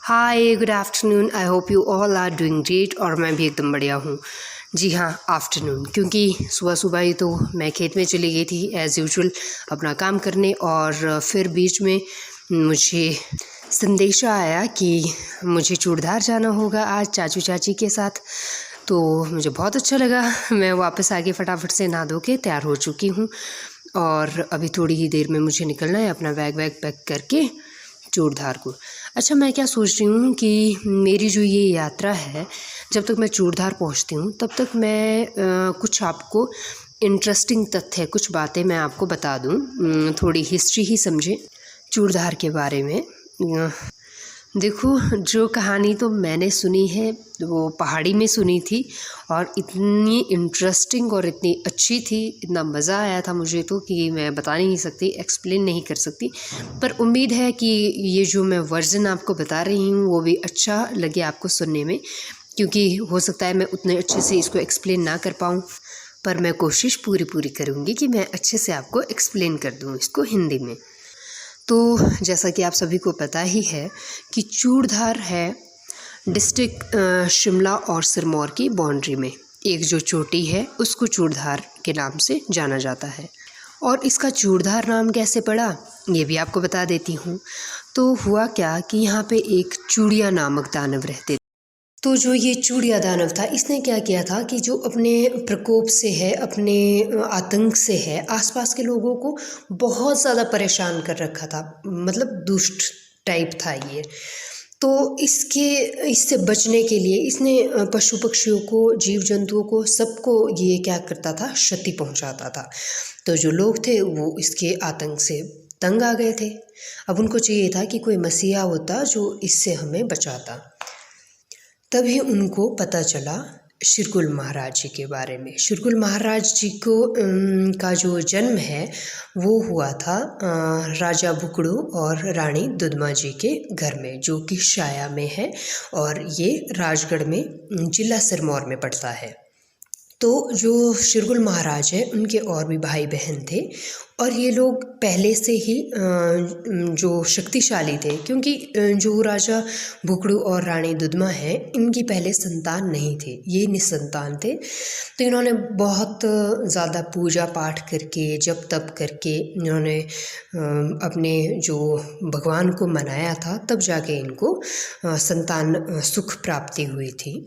Hi good afternoon. I hope you all are doing great. और मैं भी एकदम बढ़िया हूँ। जी हाँ, आफ्टरनून, क्योंकि सुबह सुबह ही तो मैं खेत में चली गई थी एज़ यूजुअल अपना काम करने, और फिर बीच में मुझे संदेशा आया कि मुझे चूड़धार जाना होगा आज चाचू चाची के साथ। तो मुझे बहुत अच्छा लगा। मैं वापस आके फटाफट से नहा धो के तैयार हो चुकी हूँ और अभी थोड़ी ही देर में मुझे निकलना है अपना बैग पैक करके चूड़धार को। अच्छा, मैं क्या सोच रही हूँ कि मेरी जो ये यात्रा है, जब तक मैं चूड़धार पहुँचती हूँ तब तक मैं कुछ आपको इंटरेस्टिंग तथ्य, कुछ बातें मैं आपको बता दूँ, थोड़ी हिस्ट्री ही समझें चूड़धार के बारे में। देखो, जो कहानी तो मैंने सुनी है वो पहाड़ी में सुनी थी, और इतनी इंटरेस्टिंग और इतनी अच्छी थी, इतना मज़ा आया था मुझे तो कि मैं बता नहीं सकती, एक्सप्लेन नहीं कर सकती। पर उम्मीद है कि ये जो मैं वर्जन आपको बता रही हूँ वो भी अच्छा लगे आपको सुनने में, क्योंकि हो सकता है मैं उतने अच्छे से इसको एक्सप्लेन ना कर पाऊँ, पर मैं कोशिश पूरी करूँगी कि मैं अच्छे से आपको एक्सप्लेन कर दूँ इसको हिंदी में। तो जैसा कि आप सभी को पता ही है कि चूड़धार है डिस्ट्रिक्ट शिमला और सिरमौर की बाउंड्री में एक जो चोटी है उसको चूड़धार के नाम से जाना जाता है। और इसका चूड़धार नाम कैसे पड़ा ये भी आपको बता देती हूँ। तो हुआ क्या कि यहाँ पे एक चूड़िया नामक दानव रहते थे। तो जो ये चूड़िया दानव था, इसने क्या किया था कि जो अपने प्रकोप से है, अपने आतंक से है, आसपास के लोगों को बहुत ज़्यादा परेशान कर रखा था। मतलब दुष्ट टाइप था ये। तो इससे बचने के लिए इसने पशु पक्षियों को, जीव जंतुओं को, सबको ये क्या करता था, क्षति पहुंचाता था। तो जो लोग थे वो इसके आतंक से तंग आ गए थे। अब उनको चाहिए था कि कोई मसीहा होता जो इससे हमें बचाता। तभी उनको पता चला शिरकुल महाराज जी के बारे में। शिरकुल महाराज जी को का जो जन्म है वो हुआ था राजा भुकड़ू और रानी दुदमा जी के घर में, जो कि शाया में है, और ये राजगढ़ में जिला सिरमौर में पड़ता है। तो जो शिरकुल महाराज है उनके और भी भाई बहन थे, और ये लोग पहले से ही जो शक्तिशाली थे, क्योंकि जो राजा भुकड़ू और रानी दुदमा हैं इनकी पहले संतान नहीं थे, ये निसंतान थे। तो इन्होंने बहुत ज़्यादा पूजा पाठ करके, जप तप करके इन्होंने अपने जो भगवान को मनाया था, तब जाके इनको संतान सुख प्राप्ति हुई थी।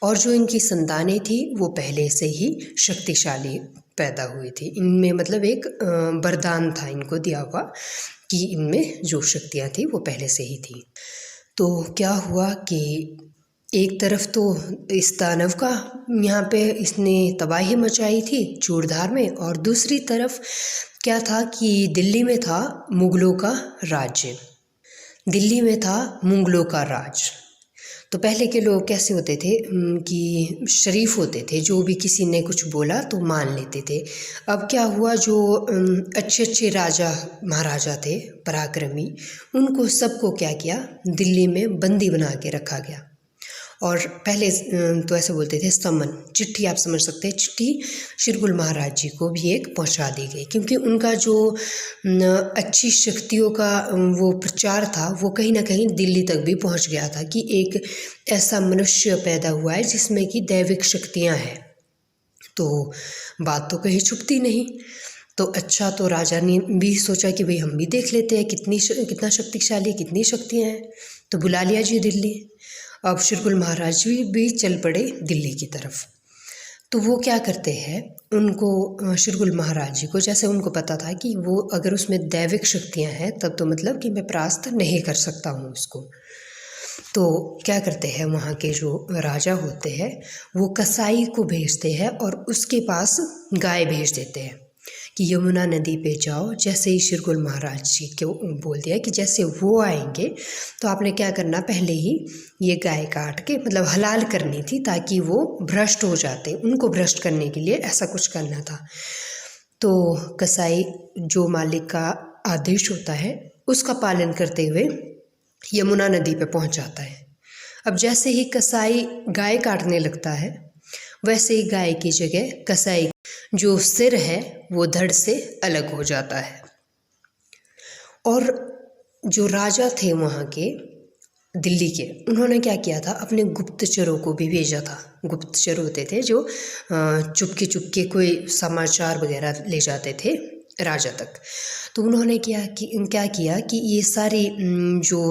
और जो इनकी संतानें थी वो पहले से ही शक्तिशाली पैदा हुई थी। इनमें मतलब एक वरदान था इनको दिया हुआ कि इनमें जो शक्तियाँ थी वो पहले से ही थी। तो क्या हुआ कि एक तरफ तो इस दानव का यहाँ पे इसने तबाही मचाई थी चूड़धार में, और दूसरी तरफ क्या था कि दिल्ली में था मुगलों का राज्य, दिल्ली में था मुगलों का राज। तो पहले के लोग कैसे होते थे कि शरीफ होते थे, जो भी किसी ने कुछ बोला तो मान लेते थे। अब क्या हुआ, जो अच्छे राजा महाराजा थे पराक्रमी, उनको सबको क्या किया, दिल्ली में बंदी बना के रखा गया। और पहले तो ऐसे बोलते थे समन, चिट्ठी, आप समझ सकते हैं, चिट्ठी शिरकुल महाराज जी को भी एक पहुंचा दी गई, क्योंकि उनका जो अच्छी शक्तियों का वो प्रचार था वो कहीं ना कहीं दिल्ली तक भी पहुंच गया था कि एक ऐसा मनुष्य पैदा हुआ है जिसमें कि दैविक शक्तियां हैं। तो बात तो कहीं छुपती नहीं। तो अच्छा, तो राजा ने भी सोचा कि भाई हम भी देख लेते हैं कितना शक्तिशाली, कितनी शक्तियाँ हैं। तो बुला लिया जी दिल्ली। अब शिरकुल महाराज भी चल पड़े दिल्ली की तरफ। तो वो क्या करते हैं, उनको शिरकुल महाराज जी को, जैसे उनको पता था कि वो अगर उसमें दैविक शक्तियाँ हैं तब तो मतलब कि मैं परास्त नहीं कर सकता हूँ उसको। तो क्या करते हैं, वहाँ के जो राजा होते हैं वो कसाई को भेजते हैं और उसके पास गाय भेज देते हैं कि यमुना नदी पे जाओ। जैसे ही शिरकुल महाराज जी को बोल दिया कि जैसे वो आएंगे तो आपने क्या करना, पहले ही ये गाय काट के मतलब हलाल करनी थी, ताकि वो भ्रष्ट हो जाते, उनको भ्रष्ट करने के लिए ऐसा कुछ करना था। तो कसाई जो मालिक का आदेश होता है उसका पालन करते हुए यमुना नदी पे पहुंच जाता है। अब जैसे ही कसाई गाय काटने लगता है, वैसे ही गाय की जगह कसाई जो सिर है वो धड़ से अलग हो जाता है। और जो राजा थे वहाँ के, दिल्ली के, उन्होंने क्या किया था, अपने गुप्तचरों को भी भेजा था। गुप्तचर होते थे जो चुपके चुपके कोई समाचार वगैरह ले जाते थे राजा तक। तो उन्होंने क्या किया कि ये सारी जो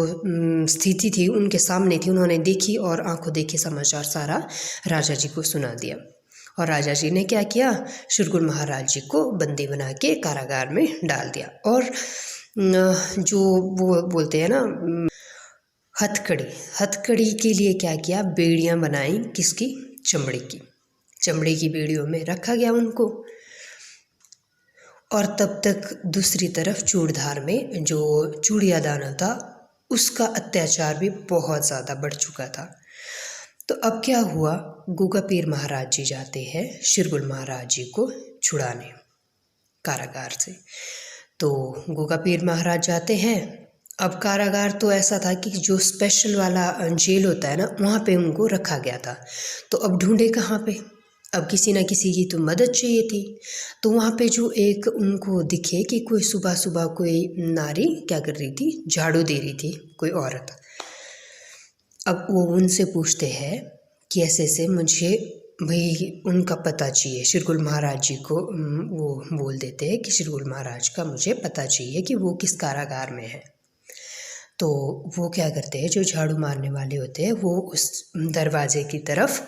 स्थिति थी उनके सामने थी, उन्होंने देखी और आंखों देखे समाचार सारा राजा जी को सुना दिया। और राजा जी ने क्या किया, शोरगुल महाराज जी को बंदी बना के कारागार में डाल दिया। और जो वो बोलते हैं ना हथकड़ी के लिए क्या किया, बेड़ियां बनाई, किसकी, चमड़े की बेड़ियों में रखा गया उनको। और तब तक दूसरी तरफ चूड़धार में जो चूड़िया दाना था उसका अत्याचार भी बहुत ज़्यादा बढ़ चुका था। तो अब क्या हुआ, गुगा पीर महाराज जी जाते हैं शोरगुल महाराज जी को छुड़ाने कारागार से। तो गुगा पीर महाराज जाते हैं। अब कारागार तो ऐसा था कि जो स्पेशल वाला जेल होता है ना, वहाँ पे उनको रखा गया था। तो अब ढूंढे कहाँ पे, अब किसी ना किसी की तो मदद चाहिए थी। तो वहाँ पे जो एक उनको दिखे कि कोई सुबह सुबह कोई नारी क्या कर रही थी, झाड़ू दे रही थी, कोई औरत। अब वो उनसे पूछते हैं कि ऐसे ऐसे मुझे भाई उनका पता चाहिए। शोरगुल महाराज जी को वो बोल देते हैं कि शोरगुल महाराज का मुझे पता चाहिए कि वो किस कारागार में है। तो वो क्या करते हैं, जो झाड़ू मारने वाले होते हैं वो उस दरवाजे की तरफ,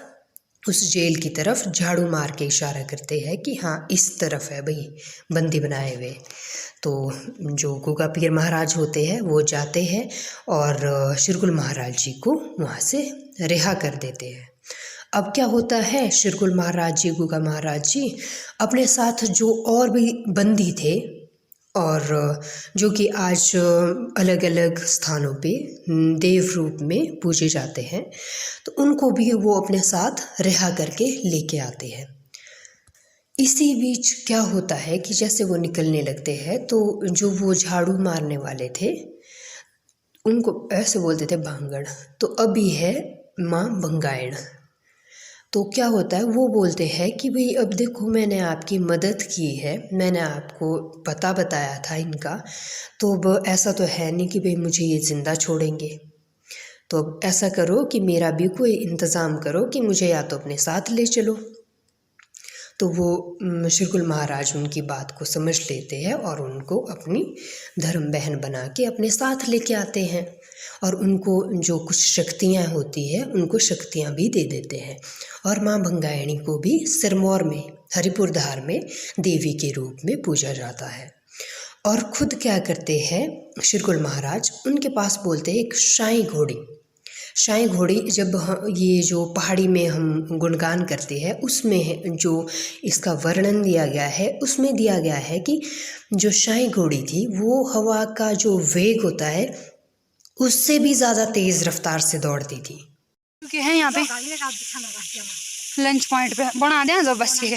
उस जेल की तरफ झाड़ू मार के इशारा करते हैं कि हाँ इस तरफ है भाई बंदी बनाए हुए। तो जो गुगा पीर महाराज होते हैं वो जाते हैं और शोरगुल महाराज जी को वहाँ से रिहा कर देते हैं। अब क्या होता है, शोरगुल महाराज जी, गुगा महाराज जी अपने साथ जो और भी बंदी थे और जो कि आज अलग अलग स्थानों पे देव रूप में पूजे जाते हैं, तो उनको भी वो अपने साथ रिहा करके लेके आते हैं। इसी बीच क्या होता है कि जैसे वो निकलने लगते हैं तो जो वो झाड़ू मारने वाले थे उनको ऐसे बोलते थे भांगड़, तो अभी है माँ भंगायण। तो क्या होता है, वो बोलते हैं कि भाई अब देखो मैंने आपकी मदद की है, मैंने आपको पता बताया था इनका, तो अब ऐसा तो है नहीं कि भाई मुझे ये ज़िंदा छोड़ेंगे। तो अब ऐसा करो कि मेरा भी कोई इंतज़ाम करो कि मुझे या तो अपने साथ ले चलो। तो वो शोरगुल महाराज उनकी बात को समझ लेते हैं और उनको अपनी धर्म बहन बना के अपने साथ लेके आते हैं और उनको जो कुछ शक्तियाँ होती है उनको शक्तियाँ भी दे देते हैं। और माँ भंगायणी को भी सिरमौर में हरिपुर धार में देवी के रूप में पूजा जाता है। और खुद क्या करते हैं शोरगुल महाराज, उनके पास बोलते हैं एक शाही घोड़ी जब ये जो पहाड़ी में हम गुणगान करते हैं उसमें जो इसका वर्णन दिया गया है, उसमें दिया गया है कि जो शाही घोड़ी थी वो हवा का जो वेग होता है उससे भी ज़्यादा तेज़ रफ्तार से दौड़ती थी। क्योंकि है यहाँ पे लंच पॉइंट पे बना दें जब बस के,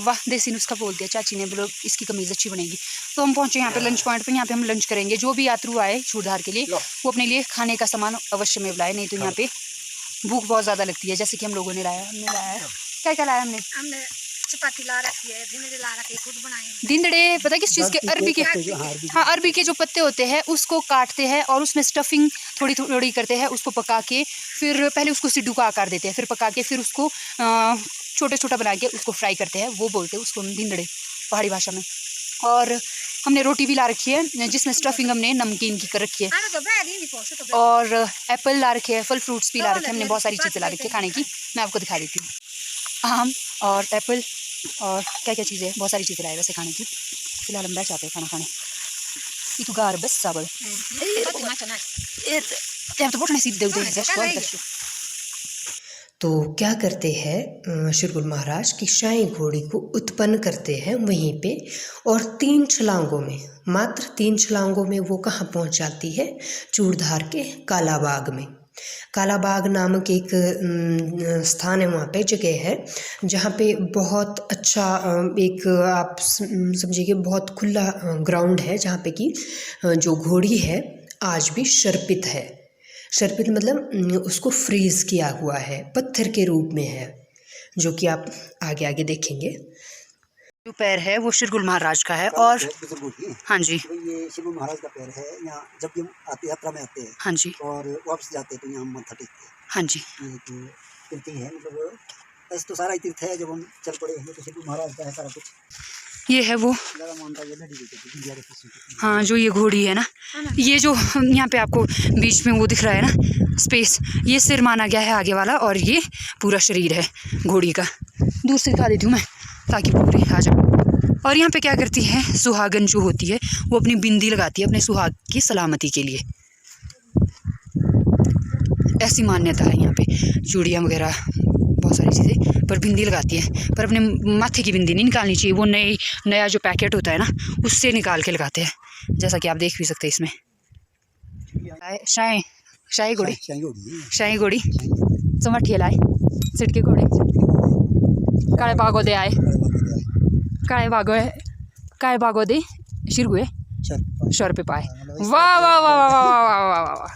वाह देसी नुस्खा बोल दिया चाची ने, बोलो इसकी कमीज़ अच्छी बनेगी। तो हम पहुँचे यहाँ पे लंच पॉइंट पे, यहाँ पे हम लंच करेंगे। जो भी यात्रु आए चूड़धार के लिए वो अपने लिए खाने का सामान अवश्य में लाए, नहीं तो यहाँ पे भूख बहुत ज़्यादा लगती है। जैसे कि हम लोगों ने लाया, क्या क्या लाया हमने चपाती ला रखी है, धिंदड़े ला रखे, खुद बनाए धिंदड़े, पता किस चीज़ के, अरबी के, हाँ अरबी के जो पत्ते होते हैं उसको काटते हैं और उसमें स्टफिंग थोड़ी थोड़ी करते हैं, उसको पका के फिर पहले उसको सिड्डू का आकार देते हैं, फिर पका के फिर उसको छोटे छोटा बना के उसको फ्राई करते हैं, वो बोलते हैं उसको धिंदड़े पहाड़ी भाषा में। और हमने रोटी भी ला रखी है जिसमें स्टफिंग हमने नमकीन की कर रखी है, और एप्पल ला रखे हैं, फल फ्रूट्स भी ला रखे हैं हमने, बहुत सारी चीज़ें ला रखी है खाने की, मैं आपको दिखा देती हूँ। आम और एप्पल और क्या क्या चीज़ें, बहुत सारी चीज़ें लाए वैसे खाने की। फिलहाल हम बैठ जाते हैं खाना खाने। itu gar besar bal तो बोटने सीधे दे तो क्या करते हैं शोरगुल महाराज की शाही घोड़ी को उत्पन्न करते हैं वहीं पे, और 3 छलांगों में, मात्र 3 छलांगों में वो कहाँ पहुँच जाती है, चूड़धार के कालाबाग में। कालाबाग नामक एक स्थान है, वहाँ पे जगह है जहाँ पे बहुत अच्छा एक आप समझिए कि बहुत खुला ग्राउंड है जहाँ पे कि जो घोड़ी है आज भी शर्पित है। शर्पित मतलब उसको फ्रीज़ किया हुआ है, पत्थर के रूप में है, जो कि आप आगे आगे देखेंगे। जो पैर है वो शिरगुल महाराज का है और बुजुर्गों की। हाँ जी तो ये शिव महाराज का पैर है। यहाँ जब भी हम आते यात्रा में आते हैं हाँ जी और वापस जाते हैं तो यहाँ हम माथा टेकते हैं। हाँ जी। ये तो तीर्थ ही है, मतलब ऐसे तो सारा ही तीर्थ है। जब हम चल पड़े हैं तो शिव महाराज का है सारा कुछ। ये है वो, ज़्यादा मानता है लड़ी देते। हाँ जो ये घोड़ी है ना, ये जो यहाँ पे आपको बीच में वो दिख रहा है ना स्पेस, ये सिर माना गया है आगे वाला, और ये पूरा शरीर है घोड़ी का। दूर से दिखा देती हूँ मैं ताकि पूरी आ जाए। और यहाँ पे क्या करती है, सुहागन जो होती है वो अपनी बिंदी लगाती है अपने सुहाग की सलामती के लिए। ऐसी मान्यता है यहाँ पे। चूड़ियाँ वगैरह बहुत सारी चीज़ें, पर बिंदी लगाती है, पर अपने माथे की बिंदी नहीं निकालनी चाहिए। वो नया जो पैकेट होता है ना उससे निकाल के लगाते हैं, जैसा कि आप देख भी सकते हैं इसमें। शाही घोड़ी समठिए लाए सिटके घोड़े काले बागो दे आए, काले बागो दे शिरगुए शर पे पाए। वाह वाह वाह वाह वाह वाह वाह वाह।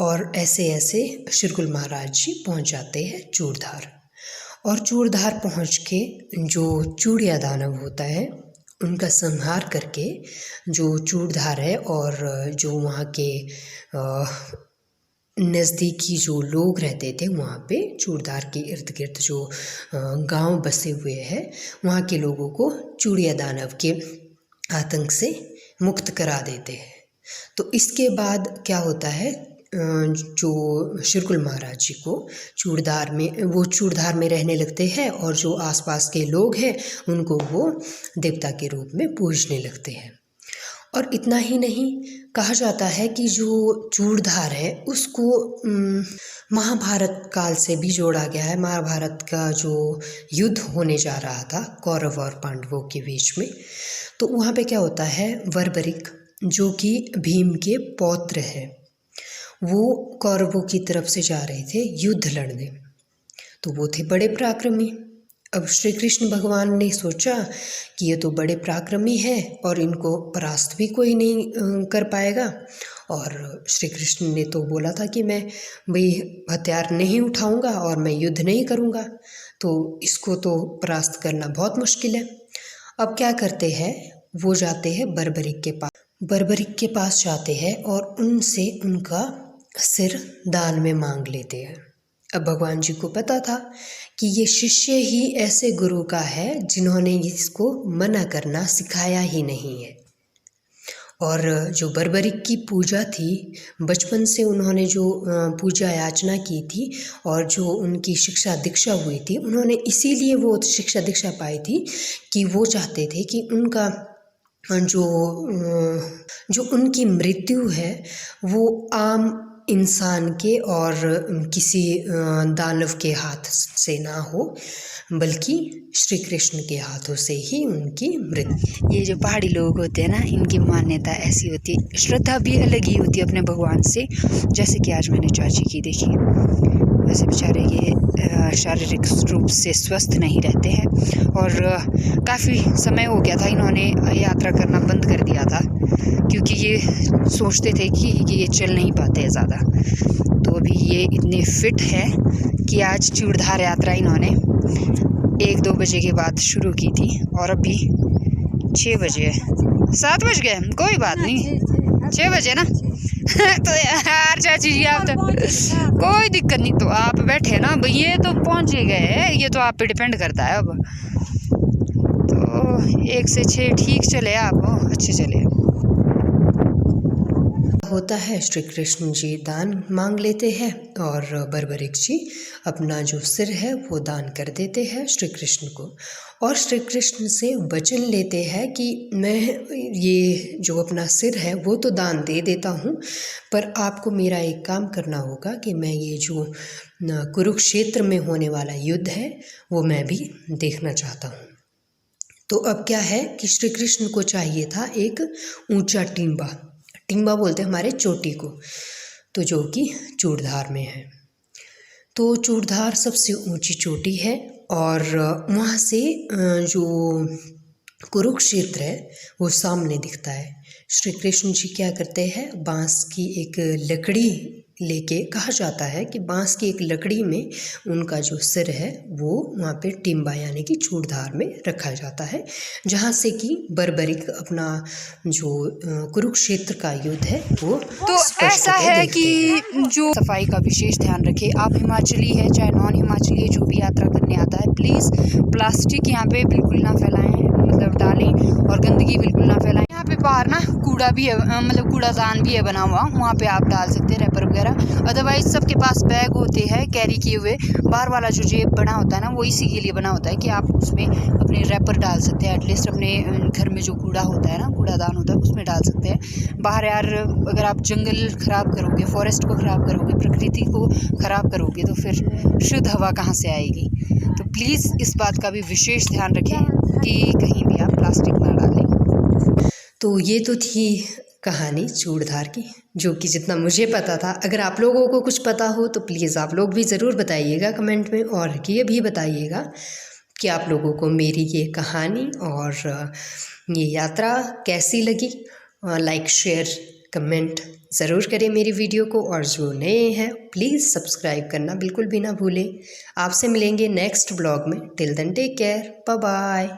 और ऐसे ऐसे शिरगुल महाराज जी पहुंच जाते हैं चूड़धार। और चूड़धार पहुंच के जो चूड़िया दानव होता है उनका संहार करके जो चूड़धार है और जो वहाँ के नज़दीकी जो लोग रहते थे वहाँ पे चूड़धार के इर्द गिर्द जो गांव बसे हुए हैं वहाँ के लोगों को चूड़िया दानव के आतंक से मुक्त करा देते हैं। तो इसके बाद क्या होता है, जो शिरगुल महाराज जी को चूड़धार में रहने लगते हैं और जो आसपास के लोग हैं उनको वो देवता के रूप में पूजने लगते हैं। और इतना ही नहीं, कहा जाता है कि जो चूड़धार है उसको महाभारत काल से भी जोड़ा गया है। महाभारत का जो युद्ध होने जा रहा था कौरव और पांडवों के बीच में, तो वहाँ पे क्या होता है, बर्बरिक जो कि भीम के पौत्र हैं वो कौरवों की तरफ से जा रहे थे युद्ध लड़ने। तो वो थे बड़े पराक्रमी। अब श्री कृष्ण भगवान ने सोचा कि ये तो बड़े पराक्रमी हैं और इनको परास्त भी कोई नहीं कर पाएगा। और श्री कृष्ण ने तो बोला था कि मैं भाई हथियार नहीं उठाऊंगा और मैं युद्ध नहीं करूंगा, तो इसको तो परास्त करना बहुत मुश्किल है। अब क्या करते हैं, वो जाते हैं बर्बरिक के पास जाते हैं और उनसे उनका सिर दान में मांग लेते हैं। अब भगवान जी को पता था कि ये शिष्य ही ऐसे गुरु का है जिन्होंने इसको मना करना सिखाया ही नहीं है। और जो बर्बरिक की पूजा थी, बचपन से उन्होंने जो पूजा याचना की थी और जो उनकी शिक्षा दीक्षा हुई थी, उन्होंने इसीलिए वो शिक्षा दीक्षा पाई थी कि वो चाहते थे कि उनका जो उनकी मृत्यु है वो आम इंसान के और किसी दानव के हाथ से ना हो, बल्कि श्री कृष्ण के हाथों से ही उनकी मृत्यु। ये जो पहाड़ी लोग होते हैं ना, इनकी मान्यता ऐसी होती है, श्रद्धा भी अलग ही होती है अपने भगवान से। जैसे कि आज मैंने चाची की देखी, वैसे बेचारे ये शारीरिक रूप से स्वस्थ नहीं रहते हैं और काफ़ी समय हो गया था इन्होंने यात्रा करना बंद कर दिया था, क्योंकि ये सोचते थे कि ये चल नहीं पाते हैं ज़्यादा। तो अभी ये इतने फिट है कि आज चूड़धार यात्रा इन्होंने 1-2 बजे के बाद शुरू की थी और अभी 6 बजे 7 बज गए, कोई बात नहीं, 6 बजे ना तो यार चाची जी आप तो कोई दिक्कत नहीं, तो आप बैठे ना, ये तो पहुंच ही गए, ये तो आप पे डिपेंड करता है। अब तो 1 से 6 ठीक चले, आप अच्छे चले। होता है श्री कृष्ण जी दान मांग लेते हैं और बर्बरिक जी अपना जो सिर है वो दान कर देते हैं श्री कृष्ण को। और श्री कृष्ण से वचन लेते हैं कि मैं ये जो अपना सिर है वो तो दान दे देता हूँ, पर आपको मेरा एक काम करना होगा कि मैं ये जो कुरुक्षेत्र में होने वाला युद्ध है वो मैं भी देखना चाहता हूँ। तो अब क्या है कि श्री कृष्ण को चाहिए था एक ऊंचा टिम्बा बोलते हैं हमारे चोटी को, तो जो कि चूड़धार में है। तो चूड़धार सबसे ऊंची चोटी है और वहाँ से जो कुरुक्षेत्र है वो सामने दिखता है। श्री कृष्ण जी क्या करते हैं, बांस की एक लकड़ी लेके कहा जाता है कि बांस की एक लकड़ी में उनका जो सिर है वो वहाँ पे टिम्बा यानी कि चूड़धार में रखा जाता है, जहाँ से कि बर्बरिक अपना जो कुरुक्षेत्र का युद्ध है वो तो ऐसा है कि जो सफाई का विशेष ध्यान रखें। आप हिमाचली है चाहे नॉन हिमाचली है, जो भी यात्रा करने आता है, प्लीज़ प्लास्टिक यहाँ पे बिल्कुल ना फैलाएं, मतलब डालें, और गंदगी बिल्कुल ना फैलाएं। यहाँ पे बाहर ना कूड़ा भी है, मतलब कूड़ादान भी है बना हुआ, वहाँ पे आप डाल सकते हैं रैपर वगैरह। अदरवाइज सबके पास बैग होते हैं कैरी किए हुए, बाहर वाला जो जेब बना होता है ना वो इसी के लिए बना होता है कि आप उसमें अपने रैपर डाल सकते हैं, एटलीस्ट अपने घर में जो कूड़ा होता है ना, कूड़ादान होता है, उसमें डाल सकते हैं। बाहर यार अगर आप जंगल ख़राब करोगे, फॉरेस्ट को ख़राब करोगे, प्रकृति को ख़राब करोगे, तो फिर शुद्ध हवा कहाँ से आएगी। तो प्लीज़ इस बात का भी विशेष ध्यान रखें कि कहीं भी आप प्लास्टिक ना डालें। तो ये तो थी कहानी चूड़धार की, जो कि जितना मुझे पता था। अगर आप लोगों को कुछ पता हो तो प्लीज़ आप लोग भी ज़रूर बताइएगा कमेंट में, और ये भी बताइएगा कि आप लोगों को मेरी ये कहानी और ये यात्रा कैसी लगी। लाइक शेयर कमेंट ज़रूर करें मेरी वीडियो को, और जो नए हैं प्लीज़ सब्सक्राइब करना बिल्कुल भी ना भूलें। आपसे मिलेंगे नेक्स्ट ब्लॉग में। Till then take care, bye bye.